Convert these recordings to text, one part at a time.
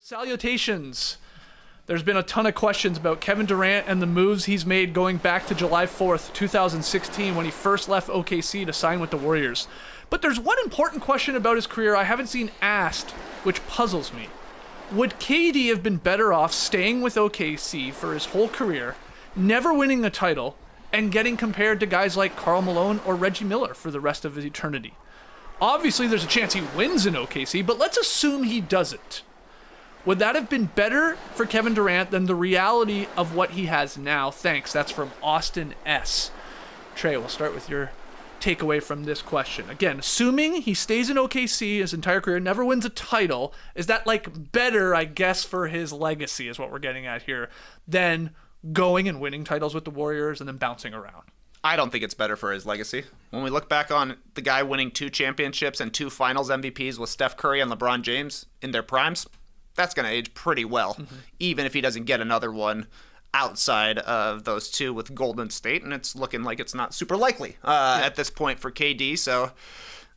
Salutations. There's been a ton of questions about Kevin Durant and the moves he's made going back to July 4th, 2016, when he first left OKC to sign with the Warriors. But there's one important question about his career I haven't seen asked, which puzzles me. Would KD have been better off staying with OKC for his whole career, never winning a title, and getting compared to guys like Karl Malone or Reggie Miller for the rest of his eternity? Obviously, there's a chance he wins in OKC, but let's assume he doesn't. Would that have been better for Kevin Durant than the reality of what he has now? Thanks. That's from Austin S. Trey, we'll start with your takeaway from this question. Again, assuming he stays in OKC his entire career, never wins a title, is that like better, I guess, for his legacy is what we're getting at here, than going and winning titles with the Warriors and then bouncing around? I don't think it's better for his legacy. When we look back on the guy winning 2 championships and 2 finals MVPs with Steph Curry and LeBron James in their primes, that's going to age pretty well, even if he doesn't get another one outside of those 2 with Golden State, and it's looking like it's not super likely at this point for KD. So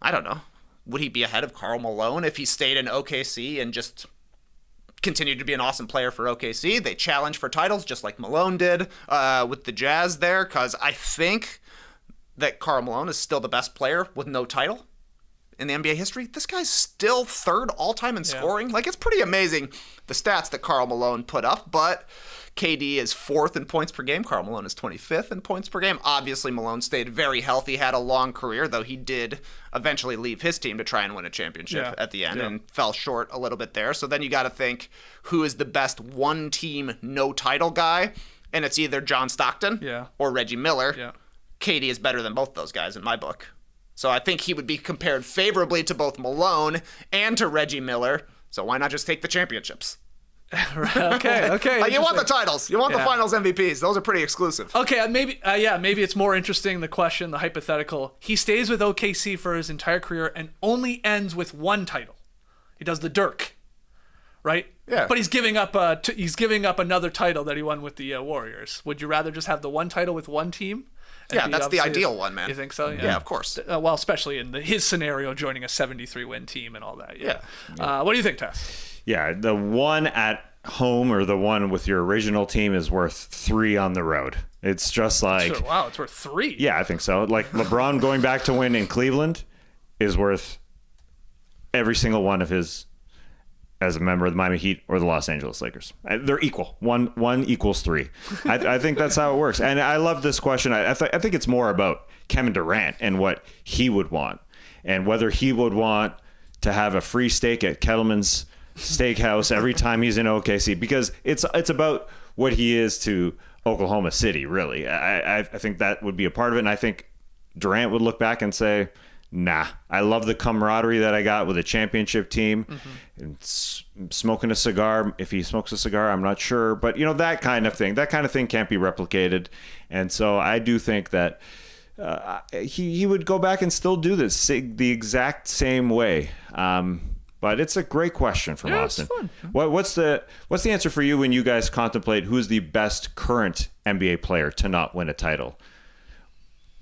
I don't know. Would he be ahead of Karl Malone if he stayed in OKC and just continued to be an awesome player for OKC? They challenge for titles just like Malone did with the Jazz there, because I think that Karl Malone is still the best player with no title in the NBA history. This guy's still 3rd all-time in scoring. Like, it's pretty amazing, the stats that Karl Malone put up, but KD is 4th in points per game. Karl Malone is 25th in points per game. Obviously, Malone stayed very healthy, had a long career, though he did eventually leave his team to try and win a championship at the end and fell short a little bit there. So then you got to think, who is the best one-team, no-title guy? And it's either John Stockton or Reggie Miller. Yeah. KD is better than both those guys in my book. So I think he would be compared favorably to both Malone and to Reggie Miller. So why not just take the championships? Okay. Like, you want the titles. You want the finals MVPs. Those are pretty exclusive. Okay, maybe it's more interesting, the question, the hypothetical. He stays with OKC for his entire career and only ends with 1 title. He does the Dirk, right? Yeah. But he's giving up another title that he won with the Warriors. Would you rather just have the 1 title with 1 team? Yeah, that's the ideal one, man. You think so? Yeah, of course. Well, especially in his scenario, joining a 73-win team and all that. Yeah. What do you think, Tess? Yeah, the one at home or the one with your original team is worth 3 on the road. It's just like... Sure, wow, it's worth 3. Yeah, I think so. Like, LeBron going back to win in Cleveland is worth every single one of his as a member of the Miami Heat or the Los Angeles Lakers. They're equal. One equals 3. I think that's how it works. And I love this question. I think it's more about Kevin Durant and what he would want, and whether he would want to have a free steak at Kettleman's Steakhouse every time he's in OKC, because it's about what he is to Oklahoma City, really. I think that would be a part of it, and I think Durant would look back and say, nah, I love the camaraderie that I got with a championship team. And smoking a cigar, if he smokes a cigar, I'm not sure. But, that kind of thing can't be replicated. And so I do think that he would go back and still do this the exact same way. But it's a great question from Austin. It's fun. What's the answer for you when you guys contemplate who's the best current NBA player to not win a title?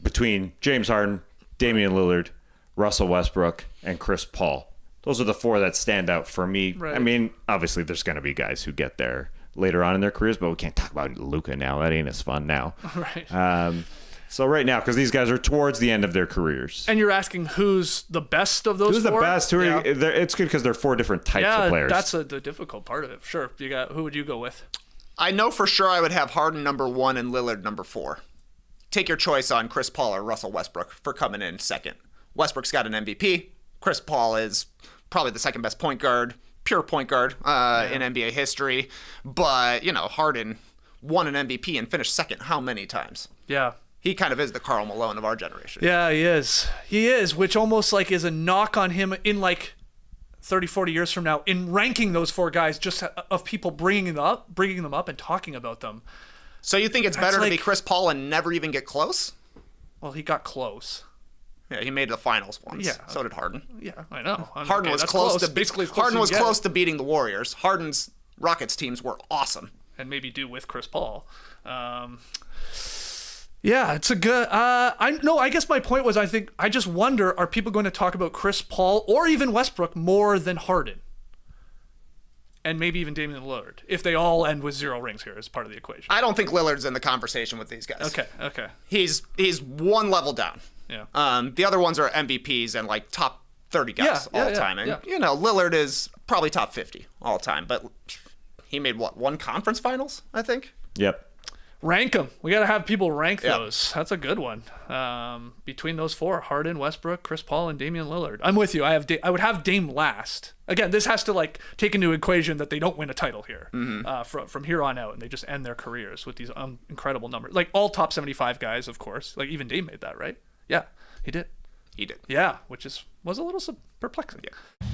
Between James Harden, Damian Lillard, Russell Westbrook, and Chris Paul. Those are the 4 that stand out for me. Right. I mean, obviously there's going to be guys who get there later on in their careers, but we can't talk about Luka now. That ain't as fun now. Right. So right now, because these guys are towards the end of their careers. And you're asking who's the best of those 4? Who's the best? It's good because they're 4 different types of players. That's the difficult part of it. Sure. Who would you go with? I know for sure I would have Harden number 1 and Lillard number 4. Take your choice on Chris Paul or Russell Westbrook for coming in second. Westbrook's got an MVP. Chris Paul is probably the second best point guard, pure point guard in NBA history. But, Harden won an MVP and finished second how many times? Yeah. He kind of is the Karl Malone of our generation. Yeah, he is. He is, which almost like is a knock on him in like 30, 40 years from now in ranking those 4 guys, just of people bringing them up and talking about them. So you think it's better to be Chris Paul and never even get close? Well, he got close. Yeah, he made the finals once. Yeah. So did Harden. Yeah, I know. Harden was close to beating the Warriors. Harden's Rockets teams were awesome. And maybe do with Chris Paul. Yeah, it's a good... I guess my point was, I just wonder, are people going to talk about Chris Paul or even Westbrook more than Harden? and maybe even Damian Lillard, if they all end with 0 rings here as part of the equation. I don't think Lillard's in the conversation with these guys. Okay. He's one level down. Yeah. The other ones are MVPs and like top 30 guys all time. And, Lillard is probably top 50 all time. But he made, one conference finals, I think? Yep. Rank them. We got to have people rank those. That's a good one. Between those 4, Harden, Westbrook, Chris Paul, and Damian Lillard. I'm with you. I would have Dame last. Again, this has to take into equation that they don't win a title here from here on out, and they just end their careers with these incredible numbers. Like all top 75 guys, of course. Like even Dame made that, right? Yeah, he did. He did. Yeah, which was a little perplexing. Yeah.